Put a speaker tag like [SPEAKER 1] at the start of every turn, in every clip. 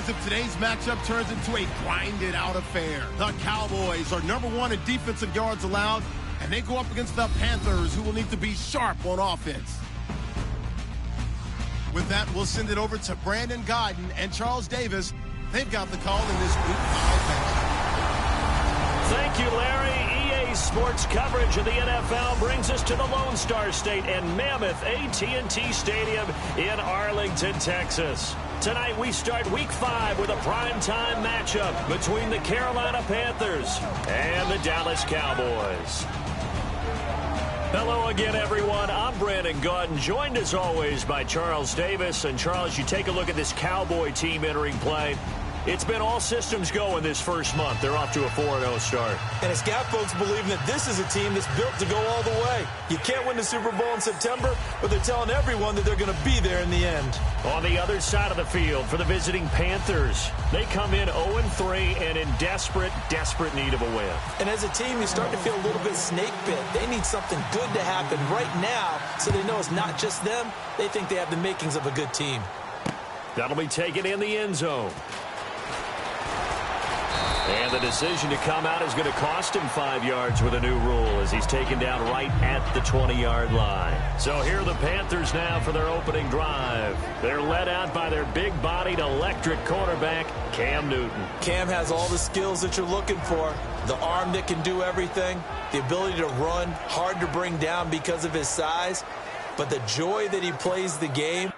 [SPEAKER 1] as if today's matchup turns into a grinded-out affair. The Cowboys are #1 in defensive yards allowed, and they go up against the Panthers, who will need to be sharp on offense. With that, we'll send it over to Brandon Godden and Charles Davis. They've got the call in this Week 5 matchup.
[SPEAKER 2] Thank you, Larry. EA Sports coverage of the NFL brings us to the Lone Star State and Mammoth AT&T Stadium in Arlington, Texas. Tonight we start Week 5 with a primetime matchup between the Carolina Panthers and the Dallas Cowboys. Hello again, everyone. I'm Brandon Gaudin, joined as always by Charles Davis. And Charles, you take a look at this Cowboy team entering play. It's been all systems go in this first month. They're off to a 4-0 start.
[SPEAKER 3] And it's got folks believing that this is a team that's built to go all the way. You can't win the Super Bowl in September, but they're telling everyone that they're going to be there in the end.
[SPEAKER 2] On the other side of the field for the visiting Panthers, they come in 0-3 and in desperate need of a win.
[SPEAKER 3] And as a team, you start to feel a little bit snake bit. They need something good to happen right now so they know it's not just them. They think they have the makings of a good team.
[SPEAKER 2] That'll be taken in the end zone. And the decision to come out is going to cost him 5 yards with a new rule as he's taken down right at the 20-yard line. So here are the Panthers now for their opening drive. They're led out by their big-bodied electric quarterback, Cam Newton.
[SPEAKER 3] Cam has all the skills that you're looking for. The arm that can do everything, the ability to run, hard to bring down because of his size, but the joy that he plays the game.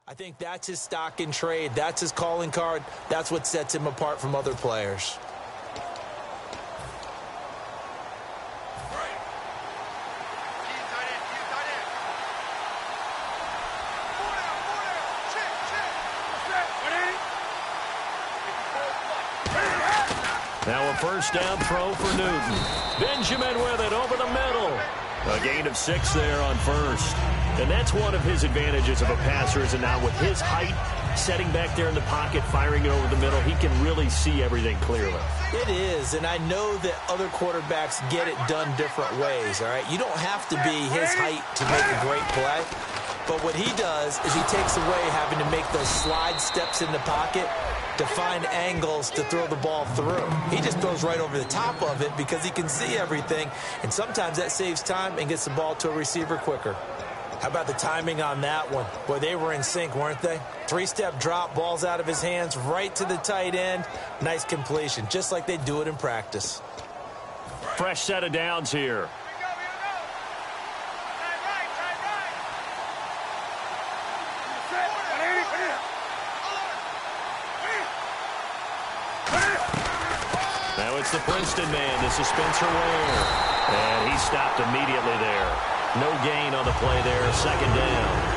[SPEAKER 3] I think that's his stock in trade. That's his calling card. That's what sets him apart from other players.
[SPEAKER 2] Now a first down throw for Newton. Benjamin with it over the middle. A gain of 6 there on first. And that's one of his advantages of a passer, is now with his height, setting back there in the pocket, firing it over the middle, he can really see everything clearly.
[SPEAKER 3] It is, and I know that other quarterbacks get it done different ways, all right? You don't have to be his height to make a great play. But what he does is he takes away having to make those slide steps in the pocket to find angles to throw the ball through. He just throws right over the top of it because he can see everything, and sometimes that saves time and gets the ball to a receiver quicker. How about the timing on that one? Boy, they were in sync, weren't they? 3-step drop, ball's out of his hands, right to the tight end. Nice completion, just like they do it in practice.
[SPEAKER 2] Fresh set of downs here. Now it's the Princeton man. This is Spencer Ware. And he stopped immediately there. No gain on the play there. Second down.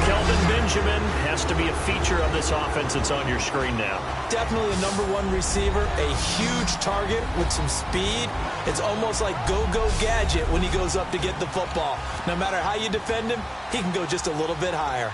[SPEAKER 2] Kelvin Benjamin has to be a feature of this offense that's on your screen now.
[SPEAKER 3] Definitely a #1 receiver, a huge target with some speed. It's almost like go-go gadget when he goes up to get the football. No matter how you defend him, he can go just a little bit higher.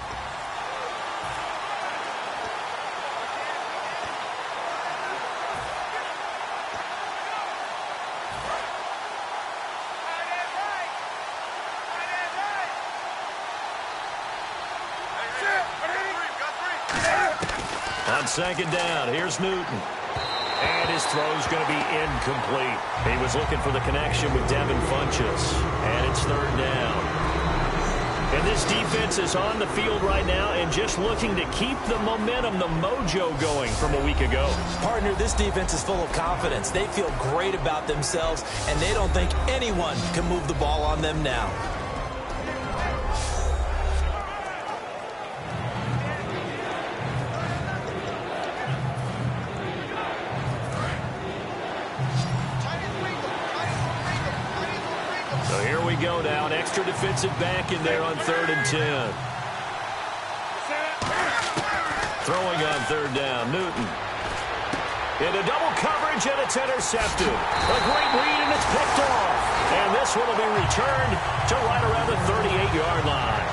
[SPEAKER 2] On second down, here's Newton. And his throw's going to be incomplete. He was looking for the connection with Devin Funchess. And it's third down. And this defense is on the field right now and just looking to keep the momentum, the mojo going from a week ago.
[SPEAKER 3] Partner, this defense is full of confidence. They feel great about themselves, and they don't think anyone can move the ball on them now.
[SPEAKER 2] So here we go now, an extra defensive back in there on 3rd and 10. Throwing on 3rd down, Newton. Into double coverage, and it's intercepted. A great read, and it's picked off. And this one will be returned to right around the 38-yard line.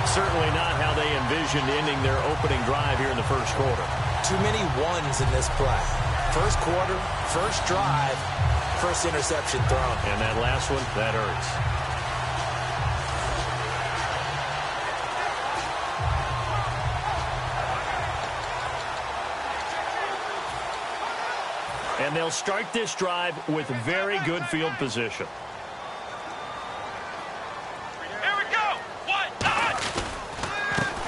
[SPEAKER 2] Certainly not how they envisioned ending their opening drive here in the first quarter.
[SPEAKER 3] Too many ones in this play. First quarter, first drive, first interception thrown.
[SPEAKER 2] And that last one, that hurts. And they'll start this drive with very good field position.
[SPEAKER 4] Here we go.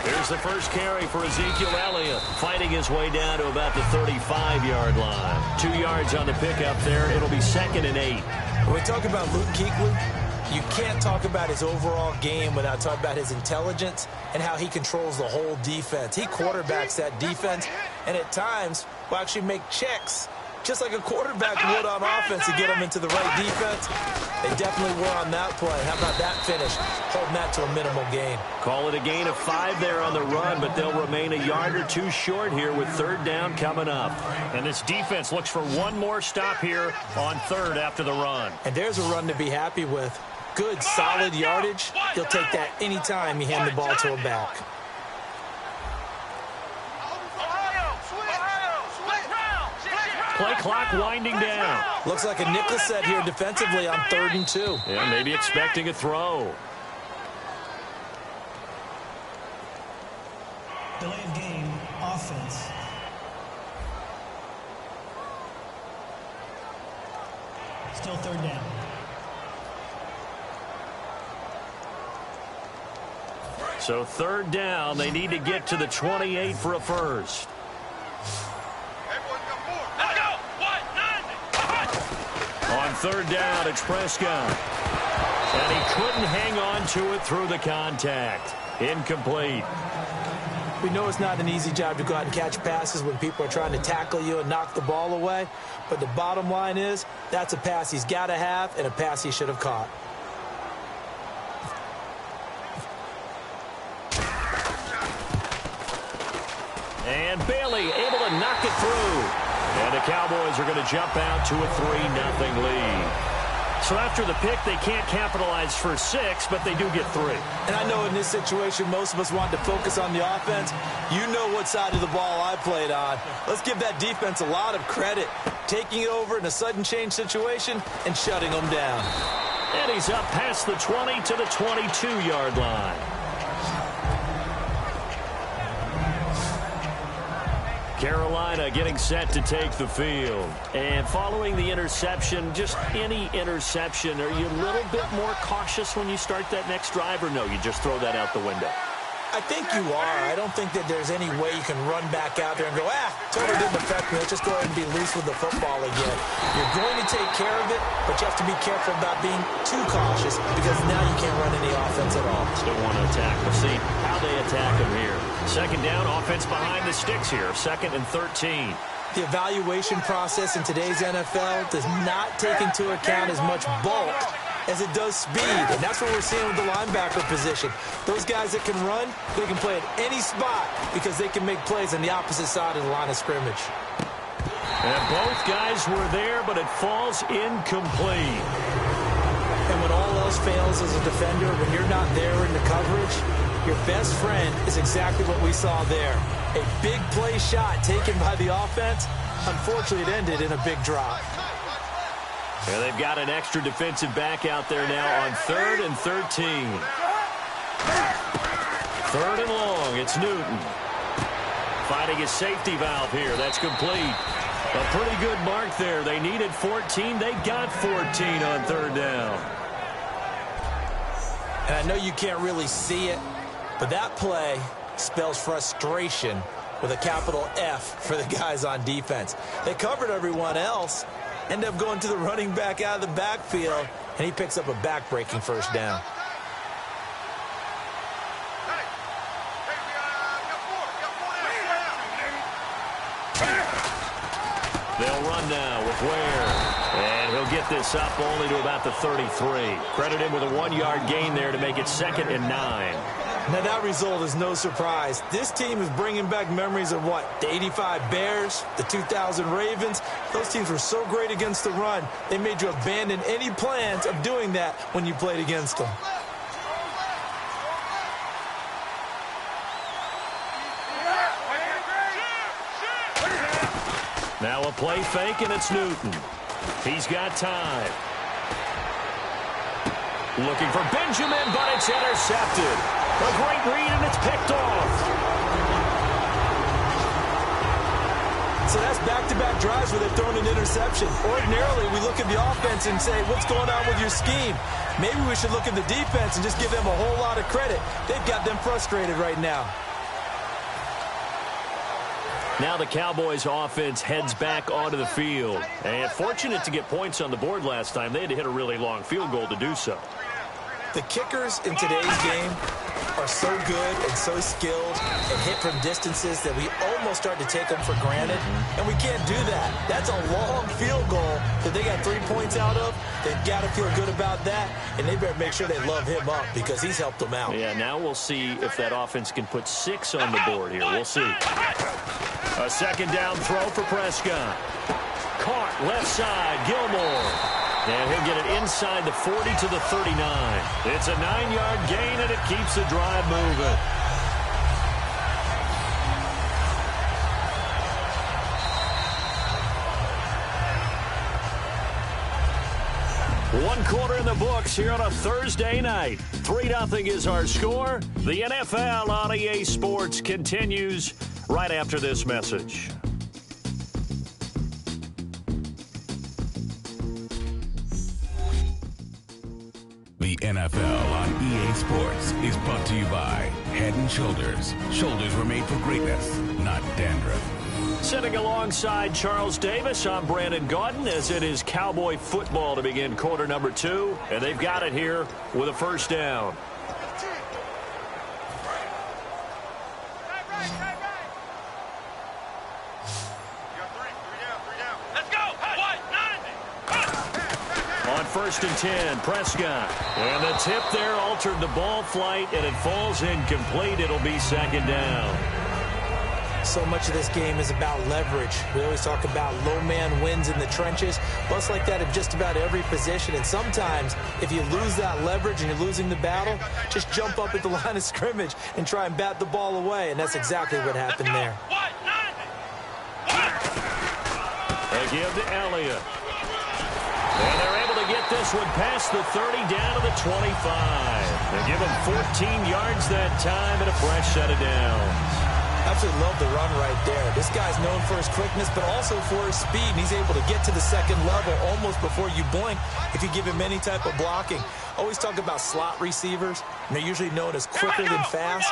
[SPEAKER 2] Here's the first carry for Ezekiel Elliott, fighting his way down to about the 35-yard line. 2 yards on the pickup there. It'll be 2nd and 8.
[SPEAKER 3] When we talk about Luke Kuechly, you can't talk about his overall game without talking about his intelligence and how he controls the whole defense. He quarterbacks that defense and at times will actually make checks just like a quarterback would on offense to get them into the right defense. They definitely were on that play. How about that finish? Holding that to a minimal gain.
[SPEAKER 2] Call it a gain of 5 there on the run, but they'll remain a yard or two short here with 3rd down coming up. And this defense looks for one more stop here on 3rd after the run.
[SPEAKER 3] And there's a run to be happy with. Good, solid yardage. He'll take that anytime you hand the ball to him back.
[SPEAKER 2] Play clock winding down.
[SPEAKER 3] Looks like a nickel set here defensively on 3rd and 2.
[SPEAKER 2] Yeah, maybe expecting a throw.
[SPEAKER 5] Delay of game, offense. Still 3rd down.
[SPEAKER 2] So 3rd down, they need to get to the 28 for a first. On third down, it's Prescott. And he couldn't hang on to it through the contact. Incomplete.
[SPEAKER 3] We know it's not an easy job to go out and catch passes when people are trying to tackle you and knock the ball away. But the bottom line is, that's a pass he's got to have and a pass he should have caught.
[SPEAKER 2] And Bailey able to knock it through. And the Cowboys are going to jump out to a 3-0 lead. So after the pick, they can't capitalize for 6, but they do get 3.
[SPEAKER 3] And I know in this situation, most of us want to focus on the offense. You know what side of the ball I played on. Let's give that defense a lot of credit. Taking it over in a sudden change situation and shutting them down.
[SPEAKER 2] And he's up past the 20 to the 22-yard line. Carolina getting set to take the field. And following the interception, just any interception, are you a little bit more cautious when you start that next drive, or no, you just throw that out the window?
[SPEAKER 3] I think you are. I don't think that there's any way you can run back out there and go, totally didn't affect me. Let's just go ahead and be loose with the football again. You're going to take care of it, but you have to be careful about being too cautious because now you can't run any offense at all.
[SPEAKER 2] Still want to attack. We'll see how they attack him here. Second down, offense behind the sticks here. 2nd and 13.
[SPEAKER 3] The evaluation process in today's NFL does not take into account as much bulk as it does speed, and that's what we're seeing with the linebacker position. Those guys that can run, they can play at any spot because they can make plays on the opposite side of the line of scrimmage.
[SPEAKER 2] And both guys were there, but it falls incomplete.
[SPEAKER 3] And when all else fails as a defender, when you're not there in the coverage, your best friend is exactly what we saw there. A big play shot taken by the offense. Unfortunately, it ended in a big drop.
[SPEAKER 2] And they've got an extra defensive back out there now on 3rd and 13. 3rd and long, it's Newton. Finding his safety valve here, that's complete. A pretty good mark there. They needed 14, they got 14 on 3rd down.
[SPEAKER 3] And I know you can't really see it, but that play spells frustration with a capital F for the guys on defense. They covered everyone else. End up going to the running back out of the backfield, and he picks up a back-breaking first down.
[SPEAKER 2] They'll run now with Ware. And he'll get this up only to about the 33. Credit him with a 1-yard gain there to make it 2nd and 9.
[SPEAKER 3] Now, that result is no surprise. This team is bringing back memories of what? The 85 Bears, the 2000 Ravens. Those teams were so great against the run, they made you abandon any plans of doing that when you played against them.
[SPEAKER 2] Now a play fake, and it's Newton. He's got time. Looking for Benjamin, but it's intercepted. A great read, and it's picked off.
[SPEAKER 3] So that's back-to-back drives where they've thrown an interception. Ordinarily, we look at the offense and say, what's going on with your scheme? Maybe we should look at the defense and just give them a whole lot of credit. They've got them frustrated right now.
[SPEAKER 2] Now the Cowboys offense heads back onto the field. And fortunate to get points on the board last time. They had to hit a really long field goal to do so.
[SPEAKER 3] The kickers in today's game are so good and so skilled and hit from distances that we almost start to take them for granted. And we can't do that. That's a long field goal that they got 3 points out of. They've got to feel good about that. And they better make sure they love him up because he's helped them out.
[SPEAKER 2] Yeah, now we'll see if that offense can put 6 on the board here. We'll see. A second down throw for Prescott. Caught left side, Gilmore. And he'll get it inside the 40 to the 39. It's a 9-yard gain, and it keeps the drive moving. One quarter in the books here on a Thursday night. 3-0 is our score. The NFL on EA Sports continues right after this message.
[SPEAKER 6] The NFL on EA Sports is brought to you by Head & Shoulders. Shoulders were made for greatness, not dandruff.
[SPEAKER 2] Sitting alongside Charles Davis, I'm Brandon Gaudin, as it is Cowboy football to begin quarter number 2. And they've got it here with a first down. On 1st and 10, Prescott. And the tip there altered the ball flight, and it falls incomplete. It'll be 2nd down.
[SPEAKER 3] So much of this game is about leverage. We always talk about low man wins in the trenches. Bust like that at just about every position. And sometimes, if you lose that leverage and you're losing the battle, just jump up at the line of scrimmage and try and bat the ball away. And that's exactly what happened there.
[SPEAKER 2] They give to Elliott. And they're able to get this one past the 30 down to the 25. They give him 14 yards that time and a fresh set of downs.
[SPEAKER 3] Absolutely love the run right there. This guy's known for his quickness, but also for his speed. And he's able to get to the second level almost before you blink if you give him any type of blocking. Always talk about slot receivers, and they're usually known as quicker than fast.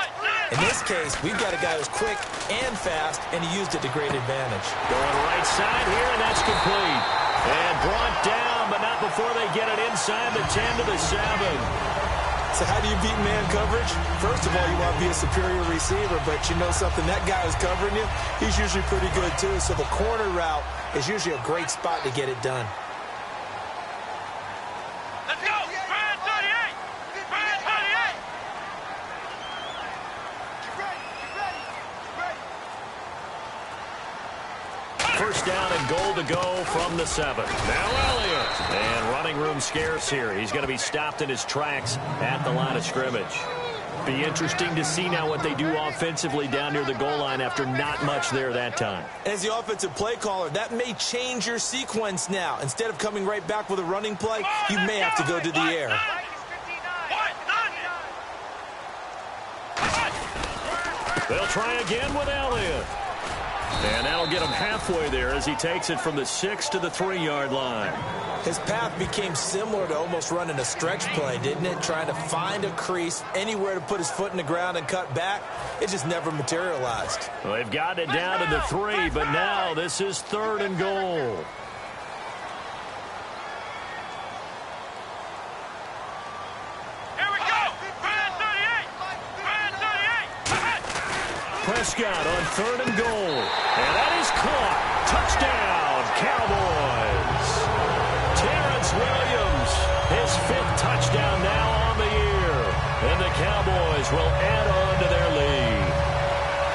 [SPEAKER 3] In this case, we've got a guy who's quick and fast, and he used it to great advantage.
[SPEAKER 2] Going right side here, and that's complete. And brought down, but not before they get it inside the 10 to the 7.
[SPEAKER 3] So how do you beat man coverage? First of all, you want to be a superior receiver, but you know something, that guy who's covering you, he's usually pretty good too. So the corner route is usually a great spot to get it done.
[SPEAKER 4] Let's go! Brand 38! Brand 38! Get ready! Get ready! Get ready!
[SPEAKER 2] First down and goal to go from the 7. Now Elliott. And running room scarce here. He's going to be stopped in his tracks at the line of scrimmage. Be interesting to see now what they do offensively down near the goal line after not much there that time.
[SPEAKER 3] As the offensive play caller, that may change your sequence now. Instead of coming right back with a running play, you may have to go to the air.
[SPEAKER 2] They'll try again with Elliott. And that'll get him halfway there as he takes it from the 6 to the 3-yard line.
[SPEAKER 3] His path became similar to almost running a stretch play, didn't it? Trying to find a crease, anywhere to put his foot in the ground and cut back. It just never materialized.
[SPEAKER 2] Well, they've got it down to the 3, but now this is 3rd and goal. Prescott on 3rd and goal. And that is caught. Touchdown, Cowboys. Terrence Williams, his 5th touchdown now on the year. And the Cowboys will add on to their lead.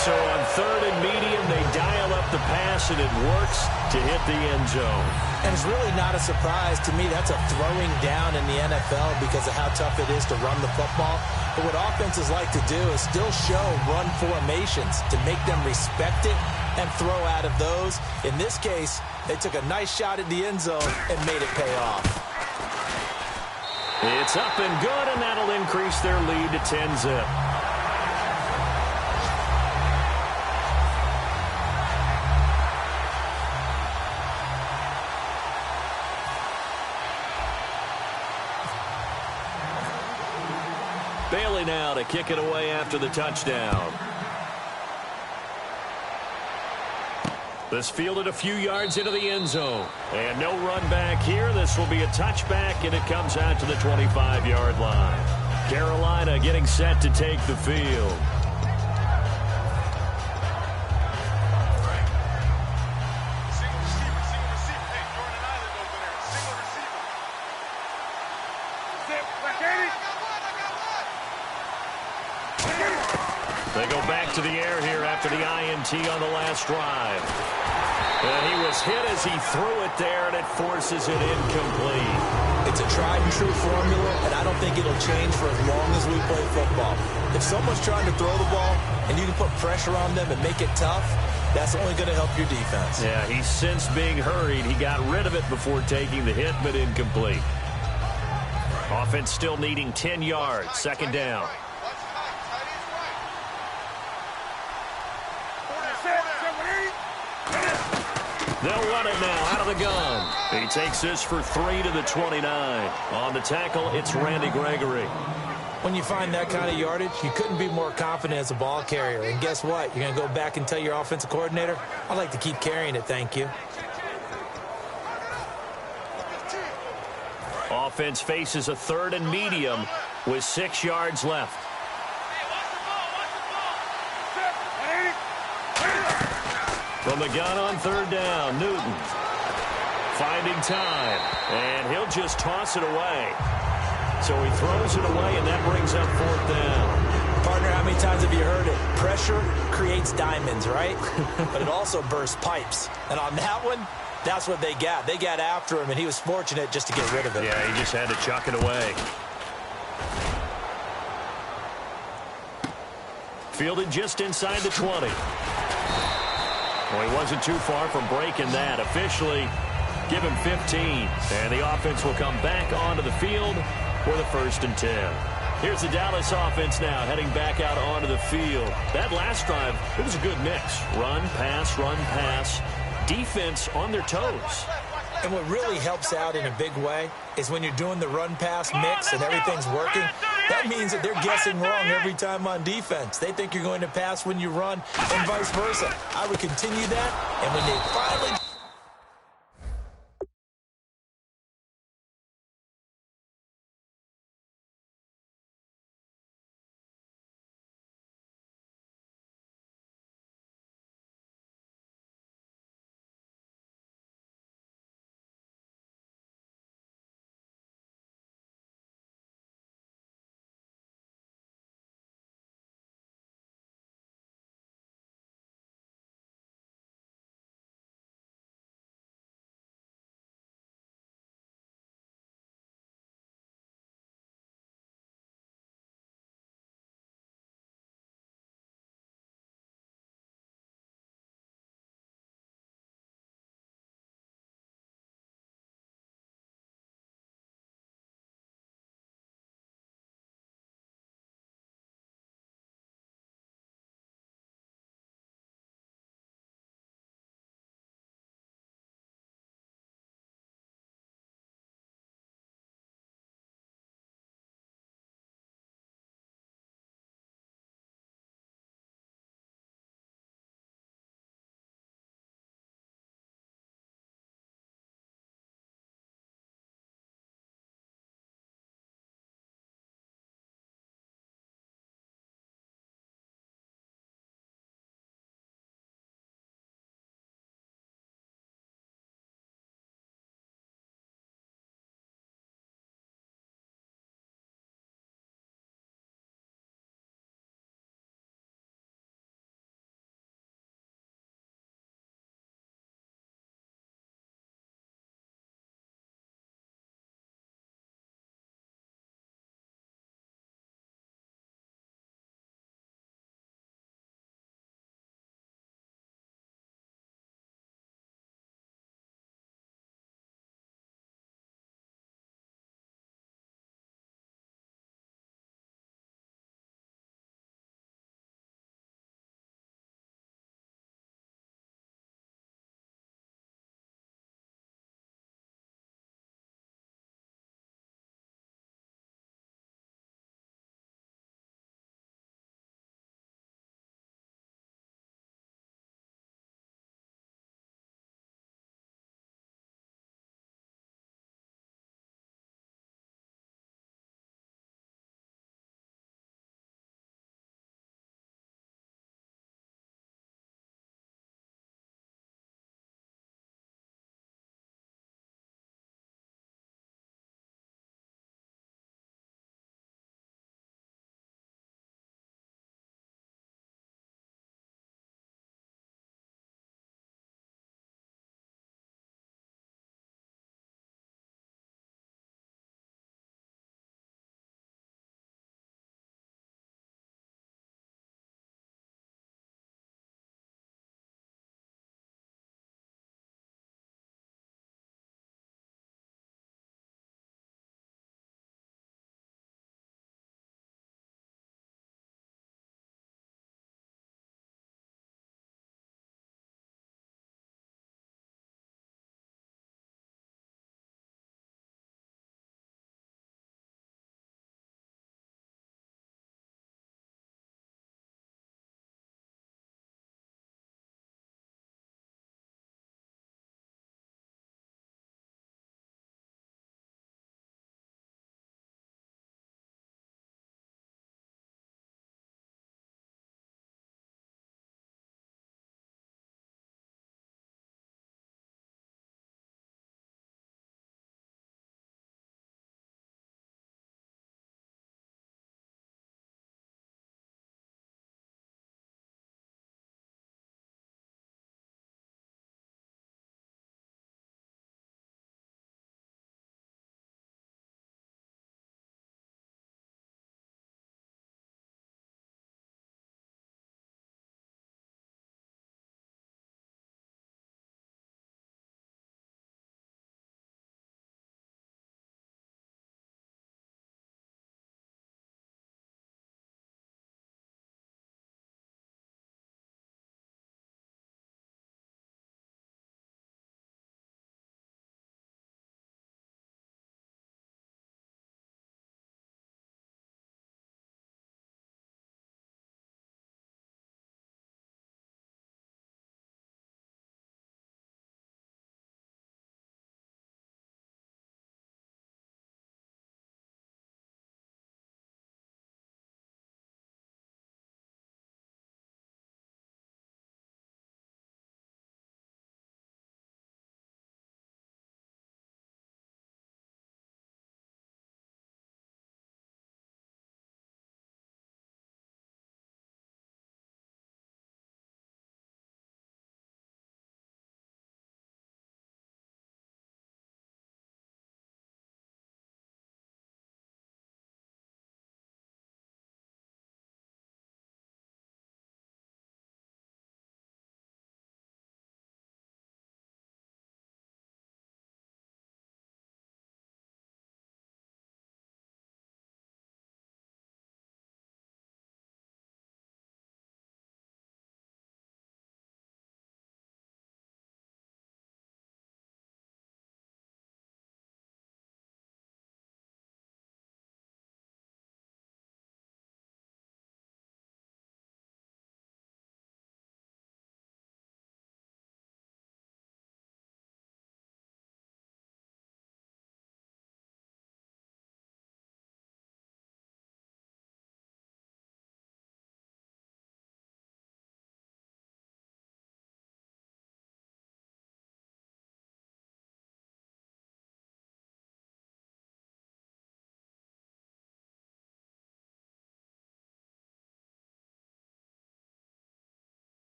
[SPEAKER 2] So on 3rd and medium, they dial up the pass, and it works to hit the end zone.
[SPEAKER 3] And it's really not a surprise to me. That's a throwing down in the NFL because of how tough it is to run the football. But what offenses like to do is still show run formations to make them respect it and throw out of those. In this case, they took a nice shot at the end zone and made it pay off.
[SPEAKER 2] It's up and good, and that'll increase their lead to 10-zip. Bailey now to kick it away after the touchdown. This fielded a few yards into the end zone. And no run back here. This will be a touchback, and it comes out to the 25-yard line. Carolina getting set to take the field. They go back to the air here after the INT on the last drive. And he was hit as he threw it there, and it forces it incomplete.
[SPEAKER 3] It's a tried and true formula, and I don't think it'll change for as long as we play football. If someone's trying to throw the ball and you can put pressure on them and make it tough, that's only going to help your defense.
[SPEAKER 2] Yeah, he's since being hurried. He got rid of it before taking the hit, but incomplete. Offense still needing 10 yards. 2nd down. They'll run it now out of the gun. He takes this for 3 to the 29. On the tackle, it's Randy Gregory.
[SPEAKER 3] When you find that kind of yardage, you couldn't be more confident as a ball carrier. And guess what? You're going to go back and tell your offensive coordinator, I'd like to keep carrying it, thank you.
[SPEAKER 2] Offense faces a 3rd and medium with 6 yards left. From the gun on 3rd down, Newton finding time, and he'll just toss it away. So he throws it away, and that brings up 4th down.
[SPEAKER 3] Partner, how many times have you heard it? Pressure creates diamonds, right? But it also bursts pipes. And on that one, that's what they got. They got after him, and he was fortunate just to get rid of it.
[SPEAKER 2] Yeah, he just had to chuck it away. Fielded just inside the 20. Well, he wasn't too far from breaking that. Officially, give him 15. And the offense will come back onto the field for the 1st and 10. Here's the Dallas offense now heading back out onto the field. That last drive, it was a good mix. Run, pass, defense on their toes.
[SPEAKER 3] And what really helps out in a big way is when you're doing the run-pass mix and everything's working, that means that they're guessing wrong every time on defense. They think you're going to pass when you run and vice versa. I would continue that, and when they finally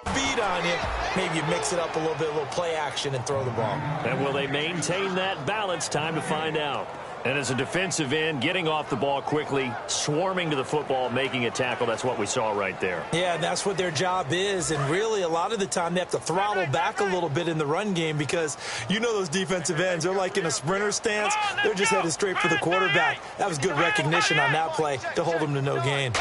[SPEAKER 3] beat on you, maybe you mix it up a little bit, a little play action, and throw the ball.
[SPEAKER 2] And will they maintain that balance? Time to find out. And as a defensive end, getting off the ball quickly, swarming to the football, making a tackle, that's what we saw right there.
[SPEAKER 3] Yeah, and that's what their job is. And really, a lot of the time, they have to throttle back a little bit in the run game because you know those defensive ends, they're like in a sprinter stance. They're just headed straight for the quarterback. That was good recognition on that play to hold him to no gain.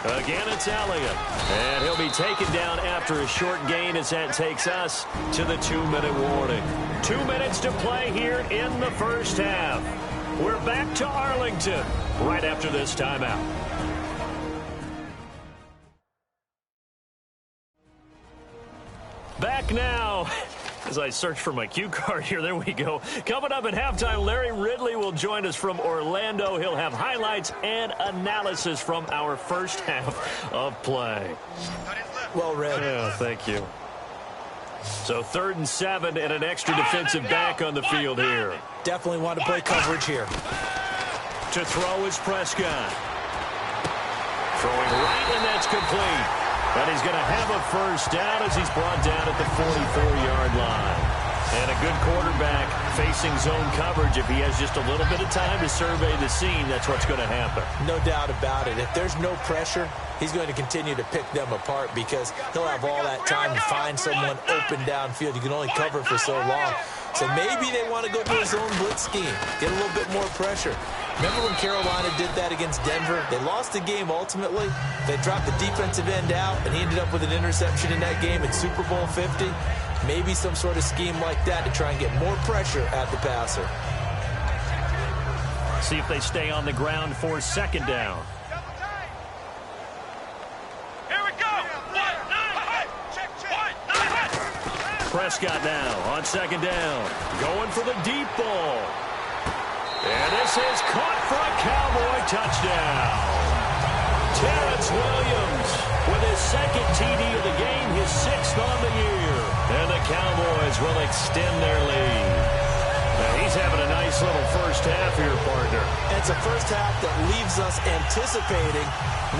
[SPEAKER 2] Again, it's Elliott. And he'll be taken down after a short gain as that takes us to the 2-minute warning. 2 minutes to play here in the first half. We're back to Arlington right after this timeout. Back now. As I search for my cue card here, there we go. Coming up at halftime, Larry Ridley will join us from Orlando. He'll have highlights and analysis from our first half of play.
[SPEAKER 3] Well read.
[SPEAKER 2] Yeah, thank you. So 3rd and 7 and an extra defensive back on the field here.
[SPEAKER 3] Definitely want to play coverage here.
[SPEAKER 2] To throw is Prescott. Throwing right, and that's complete. And he's going to have a first down as he's brought down at the 44-yard line. And a good quarterback facing zone coverage. If he has just a little bit of time to survey the scene, that's what's going to happen.
[SPEAKER 3] No doubt about it. If there's no pressure, he's going to continue to pick them apart because he'll have all that time to find someone open downfield. You can only cover for so long. So maybe they want to go to a zone blitz scheme, get a little bit more pressure. Remember when Carolina did that against Denver? They lost the game ultimately. They dropped the defensive end out, and he ended up with an interception in that game in Super Bowl 50. Maybe some sort of scheme like that to try and get more pressure at the passer.
[SPEAKER 2] See if they stay on the ground for 2nd down.
[SPEAKER 4] Here we go.
[SPEAKER 2] Prescott now on 2nd down. Going for the deep ball. And this is caught for a Cowboy touchdown. Terrence Williams with his 2nd TD of the game, his 6th on the year. And the Cowboys will extend their lead. Now he's having a nice little first half here, partner.
[SPEAKER 3] It's a first half that leaves us anticipating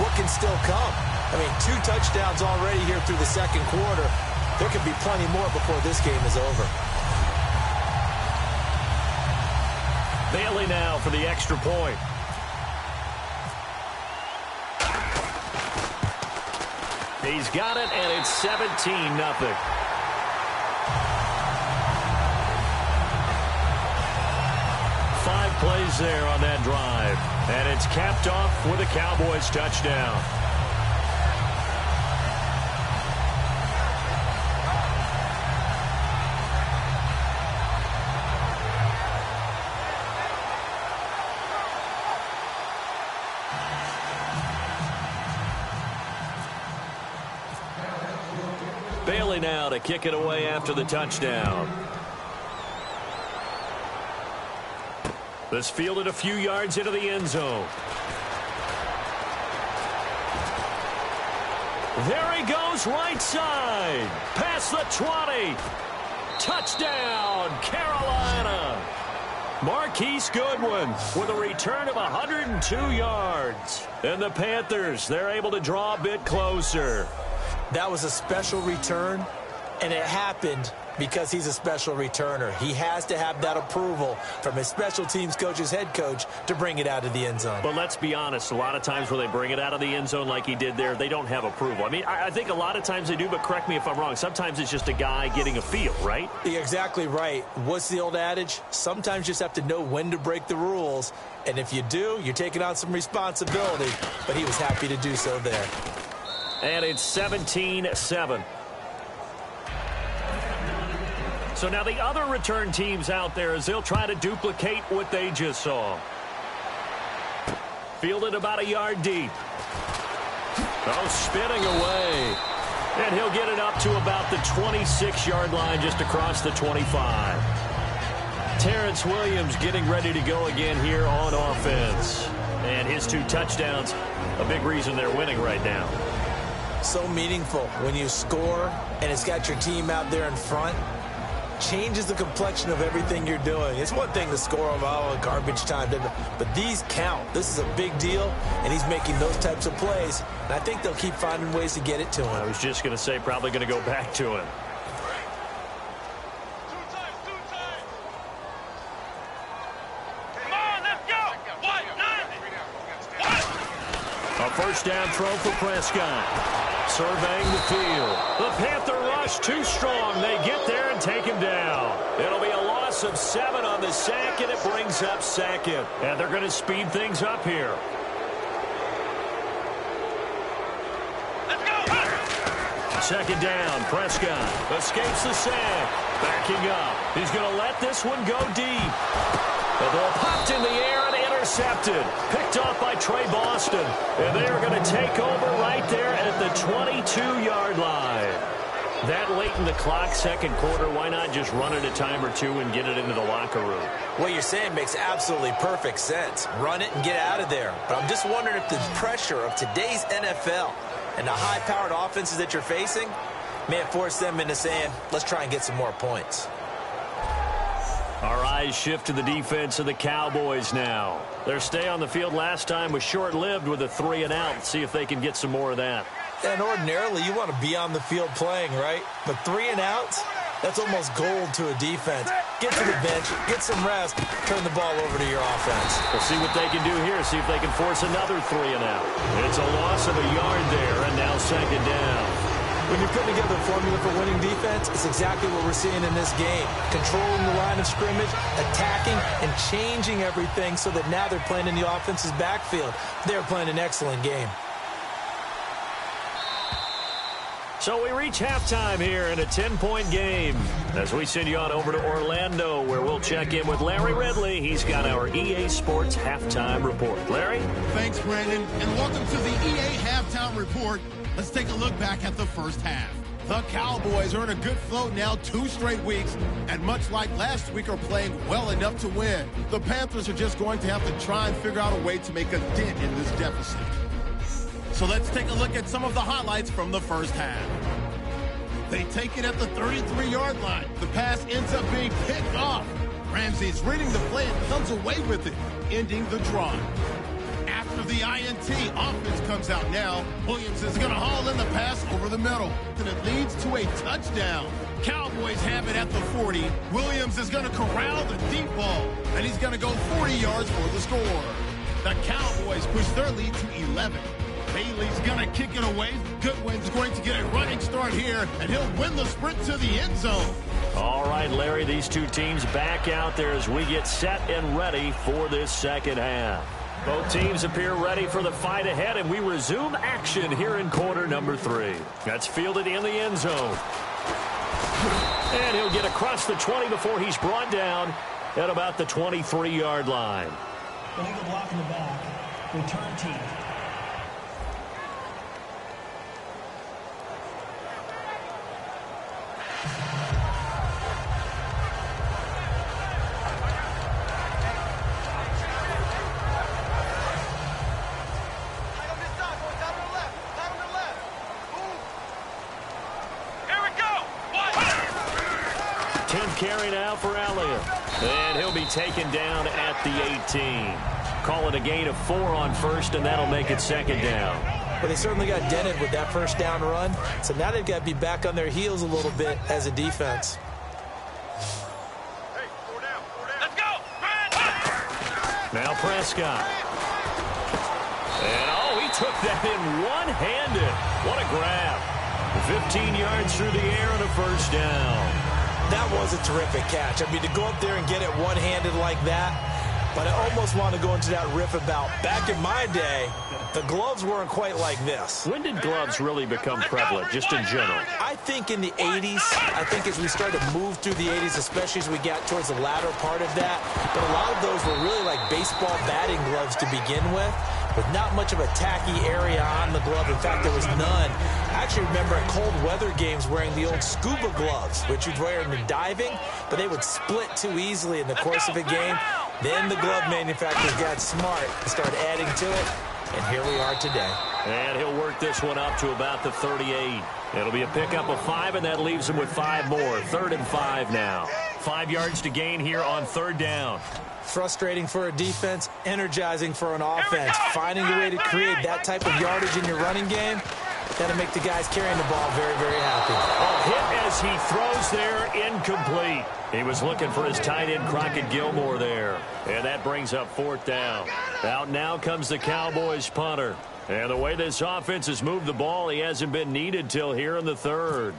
[SPEAKER 3] what can still come. I mean, 2 touchdowns already here through the 2nd quarter. There could be plenty more before this game is over.
[SPEAKER 2] Bailey now for the extra point. He's got it, and it's 17-0. Five plays there on that drive, and it's capped off with a Cowboys touchdown. Bailey now to kick it away after the touchdown. This fielded a few yards into the end zone. There he goes, right side. Past the 20. Touchdown, Carolina. Marquise Goodwin with a return of 102 yards. And the Panthers, they're able to draw a bit closer.
[SPEAKER 3] That was a special return, and it happened because he's a special returner. He has to have that approval from his special teams coach's head coach to bring it out of the end zone.
[SPEAKER 2] But let's be honest, a lot of times when they bring it out of the end zone like he did there, they don't have approval. I mean, I think a lot of times they do, but correct me if I'm wrong. Sometimes it's just a guy getting a feel, right?
[SPEAKER 3] You're exactly right. What's the old adage? Sometimes you just have to know when to break the rules, and if you do, you're taking on some responsibility, but he was happy to do so there.
[SPEAKER 2] And it's 17-7. So now the other return teams out there as they'll try to duplicate what they just saw. Fielded about a yard deep. Oh, spinning away. And he'll get it up to about the 26-yard line just across the 25. Terrence Williams getting ready to go again here on offense. And his 2 touchdowns, a big reason they're winning right now.
[SPEAKER 3] So meaningful when you score and it's got your team out there in front. changes the complexion of everything you're doing. It's one thing to score on garbage time, but these count. This is a big deal, and he's making those types of plays. And I think they'll keep finding ways to get it to him.
[SPEAKER 2] I was just going to say probably going to go back to him. A first down throw for Prescott. Surveying the field. The Panther rush too strong. They get there and take him down. It'll be a loss of 7 on the sack, and it brings up second. And they're going to speed things up here.
[SPEAKER 4] Let's go!
[SPEAKER 2] Second down. Prescott escapes the sack. Backing up. He's going to let this one go deep. The ball popped in the air and intercepted. Picked off by Trey Boston. And they are going to take over right there at the 22-yard line. That late in the clock, second quarter, why not just run it a time or two and get it into the locker room?
[SPEAKER 3] What you're saying makes absolutely perfect sense. Run it and get out of there. But I'm just wondering if the pressure of today's NFL and the high-powered offenses that you're facing may have forced them into saying, let's try and get some more points.
[SPEAKER 2] Our eyes shift to the defense of the Cowboys now. Their stay on the field last time was short-lived with a 3-and-out. See if they can get some more of that.
[SPEAKER 3] And ordinarily, you want to be on the field playing, right? But 3-and-outs, that's almost gold to a defense. Get to the bench, get some rest, turn the ball over to your offense.
[SPEAKER 2] We'll see what they can do here, see if they can force another 3-and-out. It's a loss of a yard there, and now second down.
[SPEAKER 3] When you're putting together a formula for winning defense, it's exactly what we're seeing in this game. Controlling the line of scrimmage, attacking, and changing everything so that now they're playing in the offense's backfield. They're playing an excellent game.
[SPEAKER 2] So we reach halftime here in a 10-point game as we send you on over to Orlando, where we'll check in with Larry Ridley. He's got our EA Sports Halftime Report. Larry?
[SPEAKER 1] Thanks, Brandon, and welcome to the EA Halftime Report. Let's take a look back at the first half. The Cowboys are in a good flow now 2 straight weeks, and much like last week are playing well enough to win. The Panthers are just going to have to try and figure out a way to make a dent in this deficit. So let's take a look at some of the highlights from the first half. They take it at the 33-yard line. The pass ends up being picked off. Ramsey's reading the play and comes away with it, ending the drive. After the INT, offense comes out now. Williams is going to haul in the pass over the middle, and it leads to a touchdown. Cowboys have it at the 40. Williams is going to corral the deep ball, and he's going to go 40 yards for the score. The Cowboys push their lead to 11. Bailey's going to kick it away. Goodwin's going to get a running start here, and he'll win the sprint to the end zone.
[SPEAKER 2] All right, Larry, these two teams back out there as we get set and ready for this second half. Both teams appear ready for the fight ahead, and we resume action here in quarter number 3. That's fielded in the end zone. And he'll get across the 20 before he's brought down at about the 23-yard line.
[SPEAKER 5] Illegal block in the back. Return team.
[SPEAKER 2] Carry now for Elliott. And he'll be taken down at the 18. Call it a gain of 4 on first, and that'll make it second down.
[SPEAKER 3] But they certainly got dented with that first down run. So now they've got to be back on their heels a little bit as a defense.
[SPEAKER 4] Hey, 4 down, 4 down. Let's go!
[SPEAKER 2] Now Prescott. And, he took that in one-handed. What a grab. 15 yards through the air and a first down.
[SPEAKER 3] That was a terrific catch. I mean, to go up there and get it one-handed like that, but I almost want to go into that riff about back in my day, the gloves weren't quite like this.
[SPEAKER 2] When did gloves really become prevalent, just in general?
[SPEAKER 3] I think in the 80s. I think as we started to move through the 80s, especially as we got towards the latter part of that. But a lot of those were really like baseball batting gloves to begin with not much of a tacky area on the glove. In fact, there was none. I actually remember at cold weather games wearing the old scuba gloves, which you'd wear in the diving, but they would split too easily in the course of a game. Then the glove manufacturers got smart and started adding to it, and here we are today.
[SPEAKER 2] And he'll work this one up to about the 38. It'll be a pickup of 5, and that leaves him with 5 more. 3rd and 5 now. 5 yards to gain here on 3rd down.
[SPEAKER 3] Frustrating for a defense, energizing for an offense. Finding a way to create that type of yardage in your running game, that'll make the guys carrying the ball very, very happy.
[SPEAKER 2] A hit as he throws there, incomplete. He was looking for his tight end, Crockett Gilmore, there. And that brings up 4th down. Out now comes the Cowboys punter. And the way this offense has moved the ball, he hasn't been needed till here in the 3rd.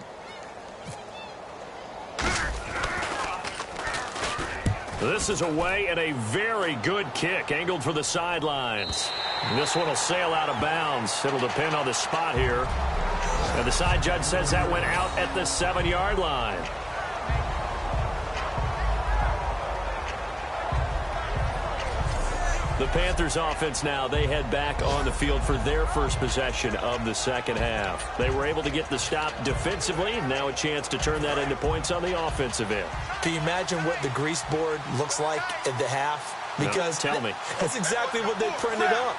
[SPEAKER 2] This is away and a very good kick, angled for the sidelines. This one will sail out of bounds. It'll depend on the spot here. And the side judge says that went out at the 7-yard line. The Panthers offense now, they head back on the field for their first possession of the 2nd half. They were able to get the stop defensively. Now a chance to turn that into points on the offensive end.
[SPEAKER 3] Can you imagine what the grease board looks like at the half? Because
[SPEAKER 2] no, tell me.
[SPEAKER 3] That's exactly what they printed up.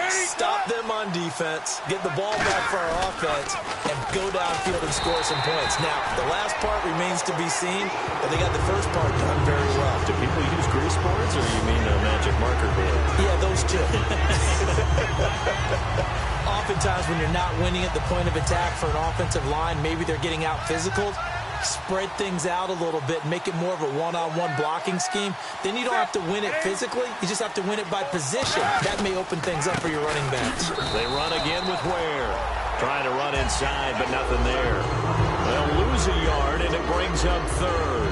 [SPEAKER 3] Stop them on defense, get the ball back for our offense, and go downfield and score some points. Now, the last part remains to be seen, but they got the first part done very well.
[SPEAKER 2] Do people use grease boards, or you mean a magic marker board?
[SPEAKER 3] Yeah, those two. Oftentimes, when you're not winning at the point of attack for an offensive line, maybe they're getting out physical. Spread things out a little bit, make it more of a one-on-one blocking scheme. Then you don't have to win it physically. You just have to win it by position. That may open things up for your running backs.
[SPEAKER 2] They run again with Ware. Trying to run inside, but nothing there. They'll lose a yard, and it brings up 3rd.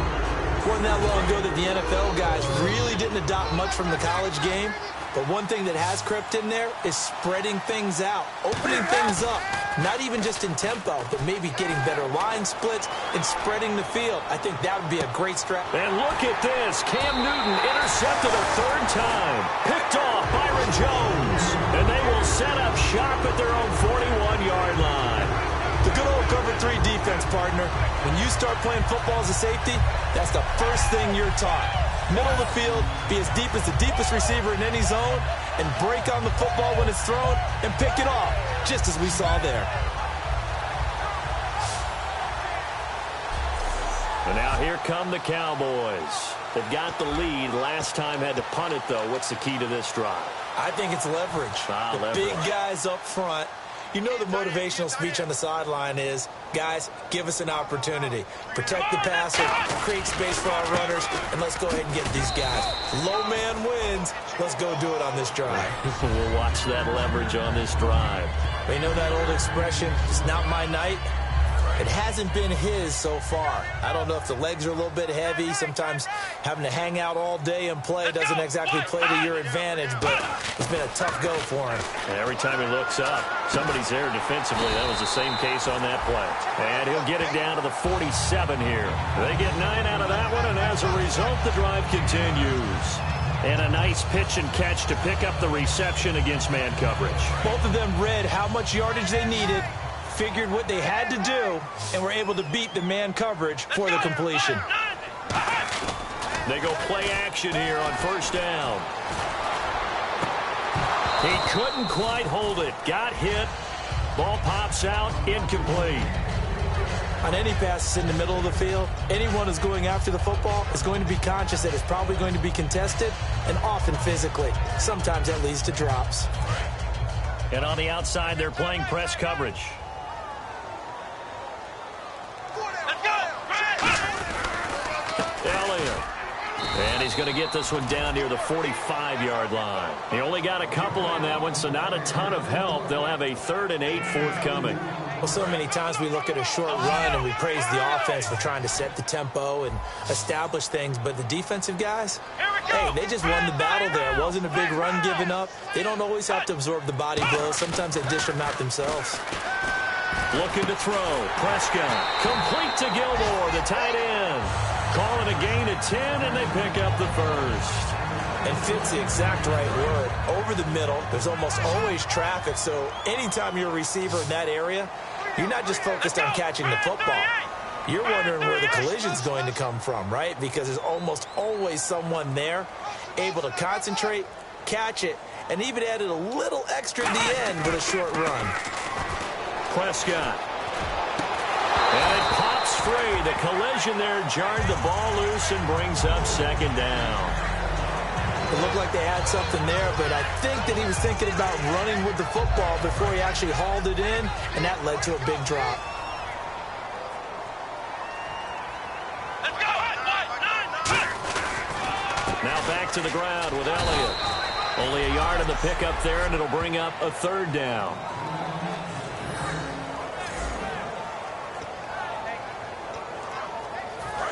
[SPEAKER 3] Wasn't that long ago that the NFL guys really didn't adopt much from the college game. But one thing that has crept in there is spreading things out, opening things up, not even just in tempo, but maybe getting better line splits and spreading the field. I think that would be a great strategy.
[SPEAKER 2] And look at this. Cam Newton intercepted a 3rd time. Picked off Byron Jones. And they will set up shop at their own 41-yard line.
[SPEAKER 3] The good old cover 3 defense, partner. When you start playing football as a safety, that's the first thing you're taught. Middle of the field, be as deep as the deepest receiver in any zone, and break on the football when it's thrown and pick it off, just as we saw there.
[SPEAKER 2] And now here come the Cowboys. They've got the lead. Last time had to punt it, though. What's the key to this drive?
[SPEAKER 3] I think it's leverage. The big guys up front. You know the motivational speech on the sideline is, guys, give us an opportunity. Protect the passer, create space for our runners, and let's go ahead and get these guys. Low man wins. Let's go do it on this drive.
[SPEAKER 2] We'll watch that leverage on this drive.
[SPEAKER 3] You know that old expression, it's not my night? It hasn't been his so far. I don't know if the legs are a little bit heavy. Sometimes having to hang out all day and play doesn't exactly play to your advantage, but it's been a tough go for him.
[SPEAKER 2] And every time he looks up, somebody's there defensively. That was the same case on that play. And he'll get it down to the 47 here. They get 9 out of that one, and as a result, the drive continues. And a nice pitch and catch to pick up the reception against man coverage.
[SPEAKER 3] Both of them read how much yardage they needed, figured what they had to do, and were able to beat the man coverage for the completion.
[SPEAKER 2] They go play action here on 1st down. He couldn't quite hold it. Got hit. Ball pops out. Incomplete.
[SPEAKER 3] On any passes in the middle of the field, anyone who's going after the football is going to be conscious that it's probably going to be contested, and often physically. Sometimes that leads to drops.
[SPEAKER 2] And on the outside, they're playing press coverage. And he's going to get this one down near the 45-yard line. He only got a couple on that one, so not a ton of help. They'll have a 3rd and 8 forthcoming.
[SPEAKER 3] Well, so many times we look at a short run and we praise the offense for trying to set the tempo and establish things, but the defensive guys, hey, they just won the battle there. It wasn't a big run given up. They don't always have to absorb the body blows. Sometimes they dish them out themselves.
[SPEAKER 2] Looking to throw. Prescott. Complete to Gilmore, the tight end. Calling a gain of 10, and they pick up the first.
[SPEAKER 3] And fit's the exact right word. Over the middle, there's almost always traffic, so anytime you're a receiver in that area, you're not just focused on catching the football. You're wondering where the collision's going to come from, right? Because there's almost always someone there able to concentrate, catch it, and even added a little extra at the end with a short run.
[SPEAKER 2] Prescott. And it pops free. The collision there jarred the ball loose and brings up second down.
[SPEAKER 3] It looked like they had something there, but I think that he was thinking about running with the football before he actually hauled it in, and that led to a big drop.
[SPEAKER 2] Now back to the ground with Elliott. Only a yard in the pickup there, and it'll bring up a third down.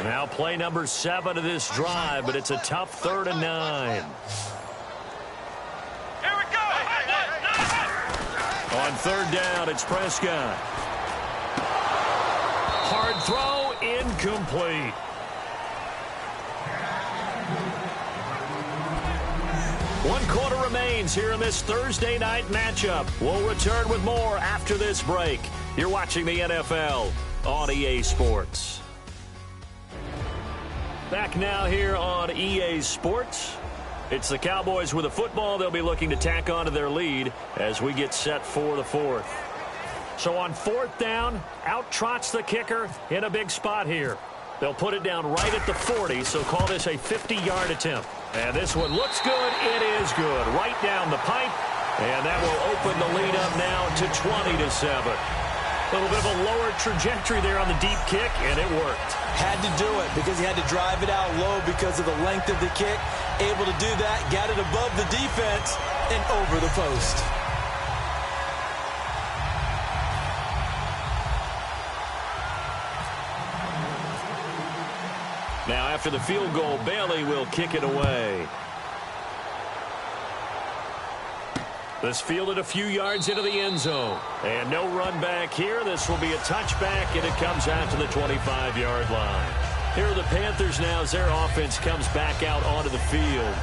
[SPEAKER 2] Now play number 7 of this drive, but it's a tough 3rd and 9.
[SPEAKER 4] Here we go.
[SPEAKER 2] On 3rd down, it's Prescott. Hard throw, incomplete. One quarter remains here in this Thursday night matchup. We'll return with more after this break. You're watching the NFL on EA Sports. Back now here on EA Sports. It's the Cowboys with a football. They'll be looking to tack on to their lead as we get set for the 4th. So on 4th down, out trots the kicker in a big spot here. They'll put it down right at the 40, so call this a 50-yard attempt. And this one looks good. It is good. Right down the pipe. And that will open the lead up now to 20-7. A little bit of a lower trajectory there on the deep kick, and it worked.
[SPEAKER 3] Had to do it because he had to drive it out low because of the length of the kick. Able to do that, got it above the defense and over the post.
[SPEAKER 2] Now after the field goal, Bailey will kick it away. This fielded a few yards into the end zone. And no run back here. This will be a touchback, and it comes out to the 25-yard line. Here are the Panthers now as their offense comes back out onto the field.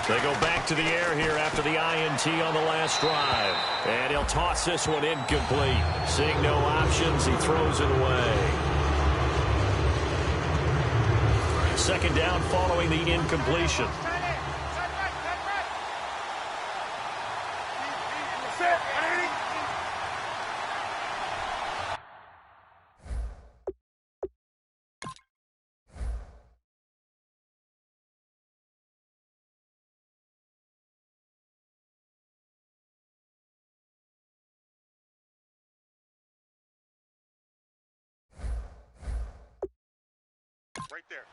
[SPEAKER 2] They go back to the air here after the INT on the last drive. And he'll toss this one incomplete. Seeing no options, he throws it away. Second down following the incompletion.
[SPEAKER 4] Right there.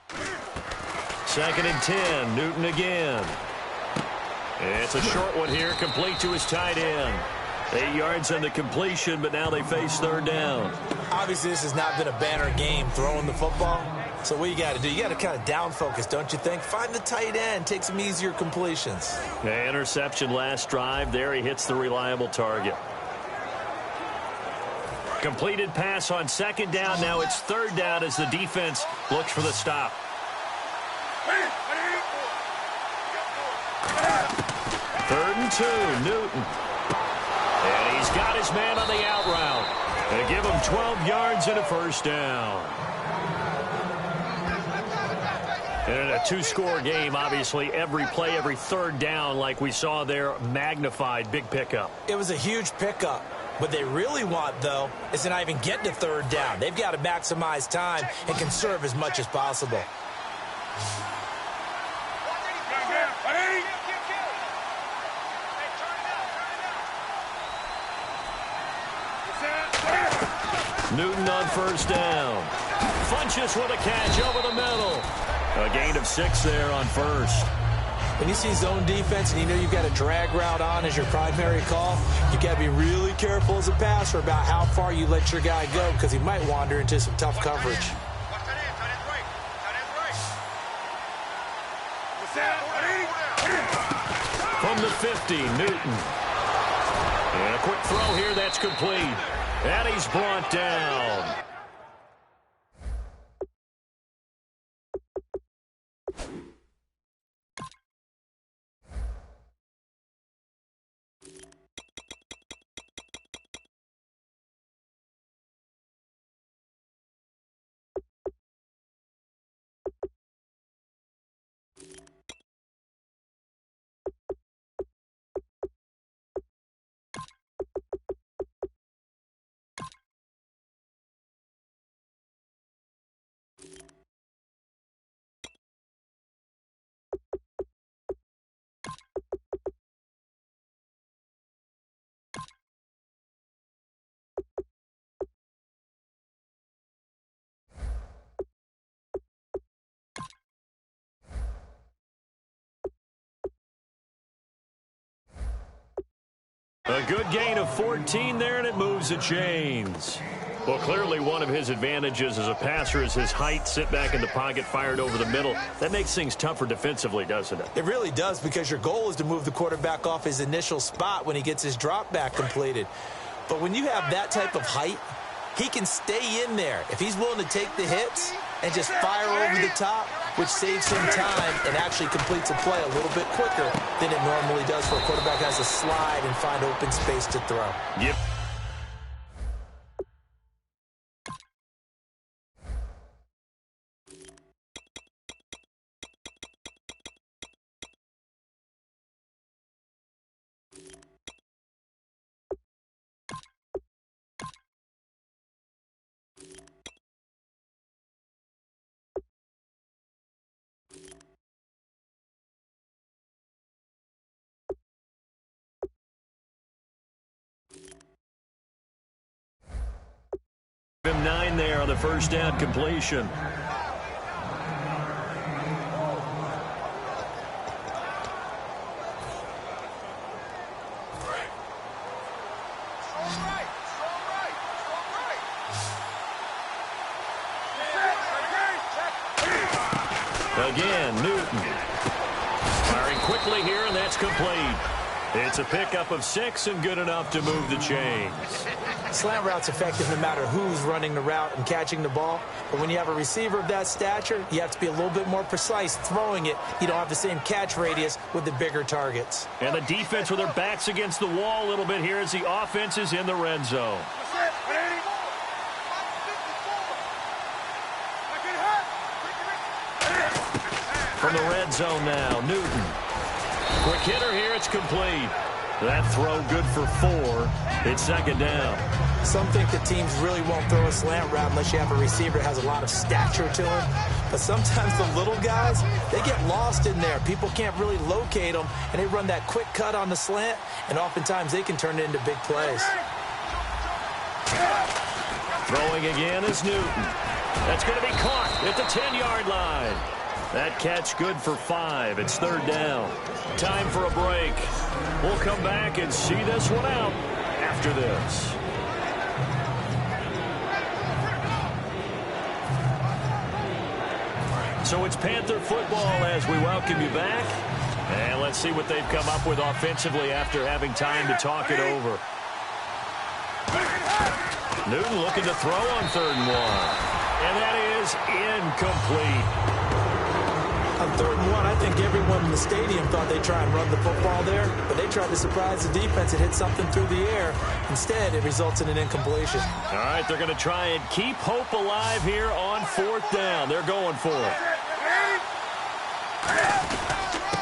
[SPEAKER 2] 2nd and 10. Newton again. It's a short one here, complete to his tight end. 8 yards on the completion, but now they face 3rd down.
[SPEAKER 3] Obviously, this has not been a banner game throwing the football. So what you got to do, you got to kind of down focus, don't you think? Find the tight end, take some easier completions.
[SPEAKER 2] Interception last drive. There he hits the reliable target. Completed pass on 2nd down. Now it's 3rd down as the defense looks for the stop. 3rd and 2, Newton. And he's got his man on the out route. They give him 12 yards and a 1st down. And in a 2-score game, obviously, every play, every 3rd down, like we saw there, magnified, big pickup.
[SPEAKER 3] It was a huge pickup. What they really want, though, is to not even get to 3rd down. They've got to maximize time and conserve as much as possible.
[SPEAKER 2] Newton on 1st down. Funches with a catch over the middle. A gain of 6 there on 1st.
[SPEAKER 3] When you see zone defense and you know you've got a drag route on as your primary call, you got to be really careful as a passer about how far you let your guy go because he might wander into some tough coverage.
[SPEAKER 2] From the 50, Newton. And a quick throw here that's complete. And he's brought down. A good gain of 14 there, and it moves the chains. Well, clearly one of his advantages as a passer is his height. Sit back in the pocket, fired over the middle. That makes things tougher defensively, doesn't it?
[SPEAKER 3] It really does, because your goal is to move the quarterback off his initial spot when he gets his drop back completed. But when you have that type of height, he can stay in there if he's willing to take the hits and just fire over the top, which saves him time and actually completes a play a little bit quicker than it normally does for a quarterback who has to slide and find open space to throw.
[SPEAKER 2] Yep. Him 9 there on the first down completion. Again, Newton. Firing quickly here, and that's complete. It's a pickup of 6 and good enough to move the chains.
[SPEAKER 3] Slant route's effective no matter who's running the route and catching the ball. But when you have a receiver of that stature, you have to be a little bit more precise throwing it. You don't have the same catch radius with the bigger targets.
[SPEAKER 2] And the defense with their backs against the wall a little bit here as the offense is in the red zone. From the red zone now, Newton. Quick hitter here, it's complete. That throw good for 4. It's second down.
[SPEAKER 3] Some think that teams really won't throw a slant route unless you have a receiver that has a lot of stature to him. But sometimes the little guys, they get lost in there. People can't really locate them, and they run that quick cut on the slant, and oftentimes they can turn it into big plays.
[SPEAKER 2] Throwing again is Newton. That's going to be caught at the 10-yard line. That catch good for 5. It's third down. Time for a break. We'll come back and see this one out after this. So it's Panther football as we welcome you back. And let's see what they've come up with offensively after having time to talk it over. Newton looking to throw on 3rd and 1. And that is incomplete.
[SPEAKER 3] On 3rd and 1, I think everyone in the stadium thought they'd try and run the football there, but they tried to surprise the defense and hit something through the air. Instead, it results in an incompletion.
[SPEAKER 2] All right, they're going to try and keep hope alive here on 4th down. They're going for it.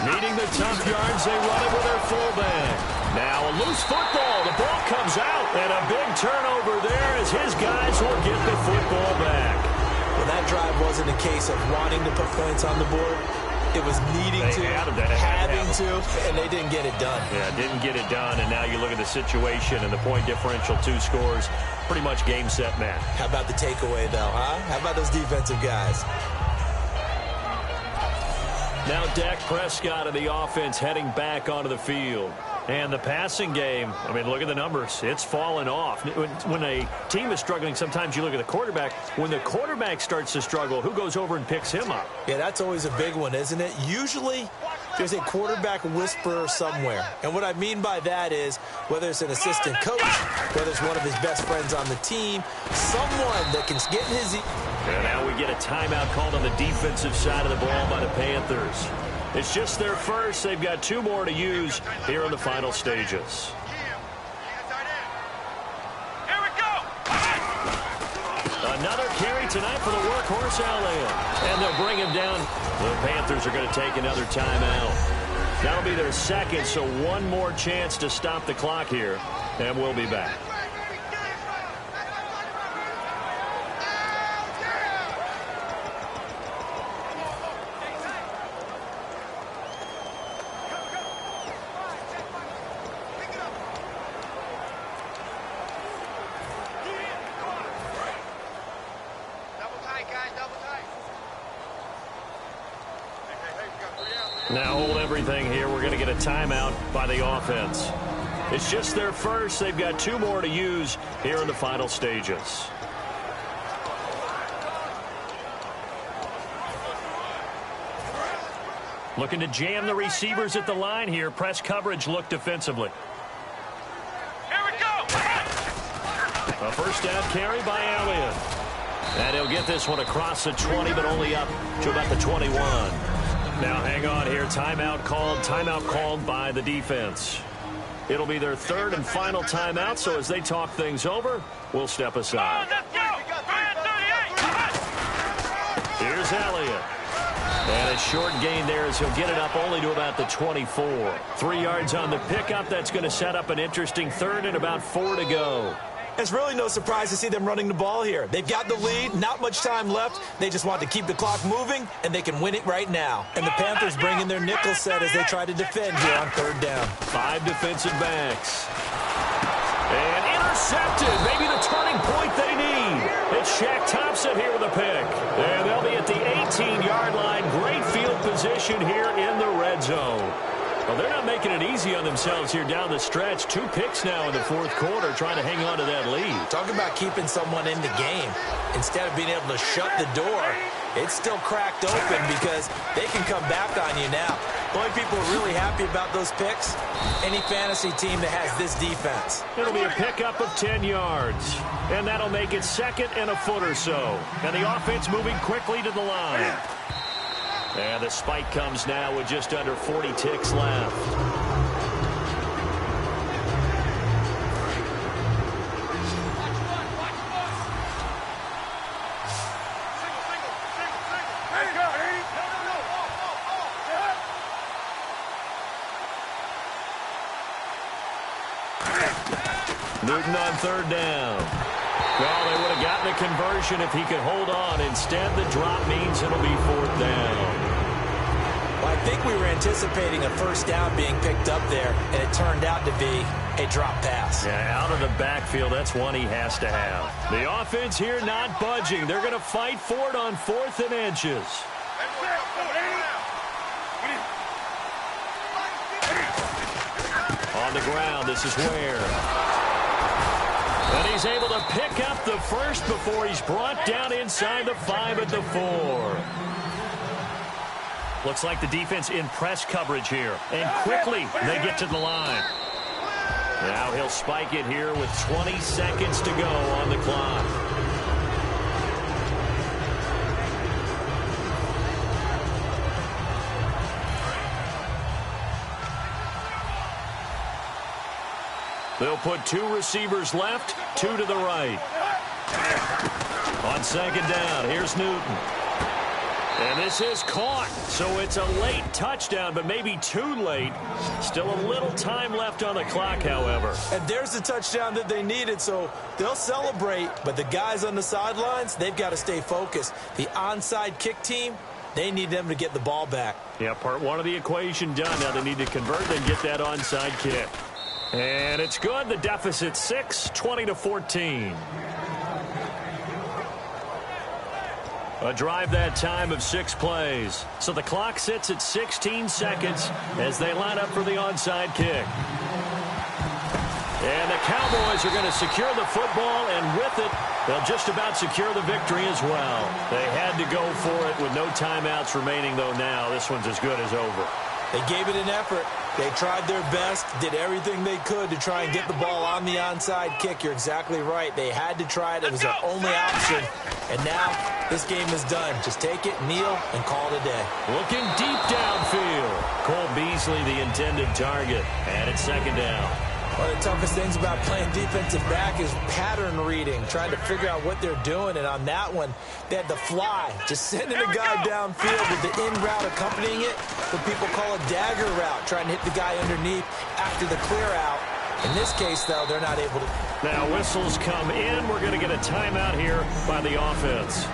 [SPEAKER 2] Needing the tough yards, they run it with their fullback. Now a loose football. The ball comes out, and a big turnover there as his guys will get the football back.
[SPEAKER 3] Well, that drive wasn't a case of wanting to put points on the board. It was needing to, having to, and they didn't get it done.
[SPEAKER 2] Yeah, didn't get it done, and now you look at the situation and the point differential, 2 scores, pretty much game, set, match.
[SPEAKER 3] How about the takeaway, though, huh? How about those defensive guys?
[SPEAKER 2] Now Dak Prescott of the offense heading back onto the field. And the passing game, I mean, look at the numbers. It's fallen off. When a team is struggling, sometimes you look at the quarterback. When the quarterback starts to struggle, who goes over and picks him up?
[SPEAKER 3] Yeah, that's always a big one, isn't it? Usually, there's a quarterback whisperer somewhere. And what I mean by that is, whether it's an assistant coach, whether it's one of his best friends on the team, someone that can get in his...
[SPEAKER 2] And now we get a timeout called on the defensive side of the ball by the Panthers. It's just their first. They've got 2 more to use here in the final stages.
[SPEAKER 4] Here we go.
[SPEAKER 2] Another carry tonight for the workhorse Elliott. And they'll bring him down. The Panthers are going to take another timeout. That'll be their second, so 1 more chance to stop the clock here. And we'll be back. Now hold everything here. We're going to get a timeout by the offense. It's just their first. They've got 2 more to use here in the final stages. Looking to jam the receivers at the line here. Press coverage look defensively.
[SPEAKER 4] Here we go.
[SPEAKER 2] A first down carry by Elliott. And he'll get this one across the 20, but only up to about the 21. Now hang on here. Timeout called by the defense. It'll be their 3rd and final timeout, so as they talk things over, we'll step aside.
[SPEAKER 4] Let's go.
[SPEAKER 2] Here's Elliott. And a short gain there as he'll get it up only to about the 24. 3 yards on the pickup. That's going to set up an interesting 3rd and about 4 to go.
[SPEAKER 3] It's really no surprise to see them running the ball here. They've got the lead, not much time left. They just want to keep the clock moving, and they can win it right now. And the Panthers bring in their nickel set as they try to defend here on 3rd down.
[SPEAKER 2] 5 defensive backs. And intercepted. Maybe the turning point they need. It's Shaq Thompson here with a pick. And they'll be at the 18-yard line. Great field position here in the red zone. Well, they're not making it easy on themselves here down the stretch. 2 picks now in the 4th quarter trying to hang on to that lead.
[SPEAKER 3] Talk about keeping someone in the game. Instead of being able to shut the door, it's still cracked open because they can come back on you now. The only people really happy about those picks, any fantasy team that has this defense.
[SPEAKER 2] It'll be a pickup of 10 yards. And that'll make it 2nd and a foot or so. And the offense moving quickly to the line. And the spike comes now with just under 40 ticks left. Newton on 3rd down. Well, they would have gotten a conversion if he could hold on. Instead, the drop means it'll be 4th down.
[SPEAKER 3] Well, I think we were anticipating a first down being picked up there, and it turned out to be a drop pass.
[SPEAKER 2] Yeah, out of the backfield, that's one he has to have. The offense here not budging. They're going to fight for it on 4th and inches. On the ground, this is Ware. And he's able to pick up the first before he's brought down inside the 5 at the 4. Looks like the defense in press coverage here. And quickly, they get to the line. Now he'll spike it here with 20 seconds to go on the clock. They'll put 2 receivers left, 2 to the right. On 2nd down, here's Newton. And this is caught, so it's a late touchdown, but maybe too late. Still a little time left on the clock, however.
[SPEAKER 3] And there's the touchdown that they needed, so they'll celebrate. But the guys on the sidelines, they've got to stay focused. The onside kick team, they need them to get the ball back.
[SPEAKER 2] Yeah, part 1 of the equation done. Now they need to convert and get that onside kick. And it's good. The deficit 6, 20-14. A drive that time of 6 plays. So the clock sits at 16 seconds as they line up for the onside kick. And the Cowboys are going to secure the football, and with it, they'll just about secure the victory as well. They had to go for it with no timeouts remaining, though now this one's as good as over.
[SPEAKER 3] They gave it an effort. They tried their best, did everything they could to try and get the ball on the onside kick. You're exactly right. They had to try it. It was their only option. And now this game is done. Just take it, kneel, and call it a day.
[SPEAKER 2] Looking deep downfield. Cole Beasley, the intended target. And it's 2nd down.
[SPEAKER 3] One of the toughest things about playing defensive back is pattern reading, trying to figure out what they're doing. And on that one, they had the fly, just sending a guy downfield with the in route accompanying it, what people call a dagger route, trying to hit the guy underneath after the clear out. In this case, though, they're not able to.
[SPEAKER 2] Now whistles come in. We're going to get a timeout here by the offense.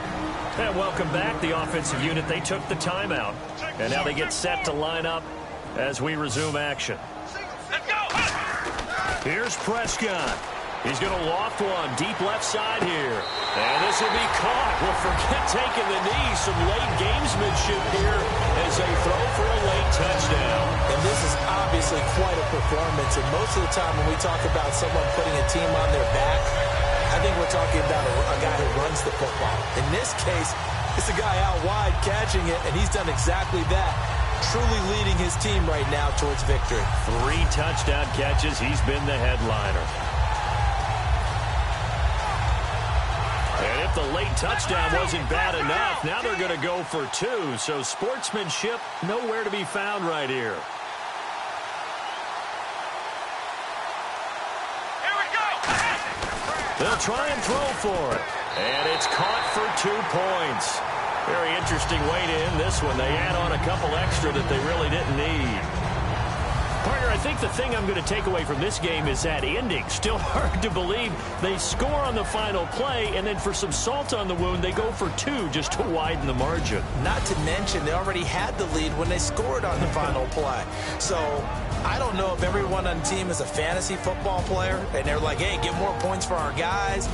[SPEAKER 2] And welcome back, the offensive unit. They took the timeout, and now they get set to line up as we resume action.
[SPEAKER 4] Let's go.
[SPEAKER 2] Here's Prescott. He's going to loft one deep left side here. And this will be caught. Well, forget taking the knee. Some late gamesmanship here as they throw for a late touchdown.
[SPEAKER 3] And this is obviously quite a performance. And most of the time when we talk about someone putting a team on their back, I think we're talking about a guy who runs the football. In this case, it's a guy out wide catching it, and he's done exactly that. Truly leading his team right now towards victory.
[SPEAKER 2] 3 touchdown catches. He's been the headliner. And if the late touchdown wasn't bad enough, now they're going to go for 2. So sportsmanship nowhere to be found right here.
[SPEAKER 4] Here we go.
[SPEAKER 2] They'll try and throw for it. And it's caught for 2 points. Very interesting way to end this one. They add on a couple extra that they really didn't need. Partner, I think the thing I'm going to take away from this game is that ending. Still hard to believe they score on the final play, and then for some salt on the wound, they go for 2 just to widen the margin.
[SPEAKER 3] Not to mention, they already had the lead when they scored on the final play. So I don't know if everyone on the team is a fantasy football player, and they're like, hey, get more points for our guys.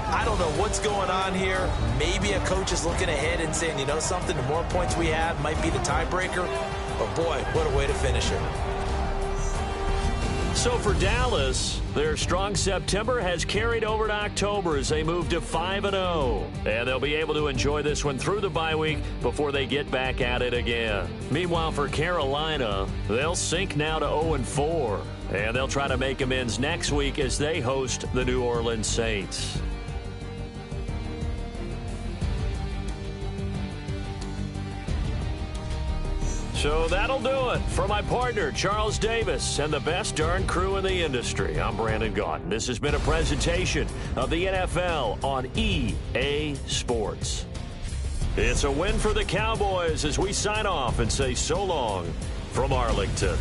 [SPEAKER 3] I don't know what's going on here. Maybe a coach is looking ahead and saying, you know something, the more points we have might be the tiebreaker. But boy, what a way to finish it.
[SPEAKER 2] So for Dallas, their strong September has carried over to October as they move to 5-0. And they'll be able to enjoy this one through the bye week before they get back at it again. Meanwhile, for Carolina, they'll sink now to 0-4. And they'll try to make amends next week as they host the New Orleans Saints. So that'll do it. For my partner, Charles Davis, and the best darn crew in the industry, I'm Brandon Gaudin. This has been a presentation of the NFL on EA Sports. It's a win for the Cowboys as we sign off and say so long from Arlington.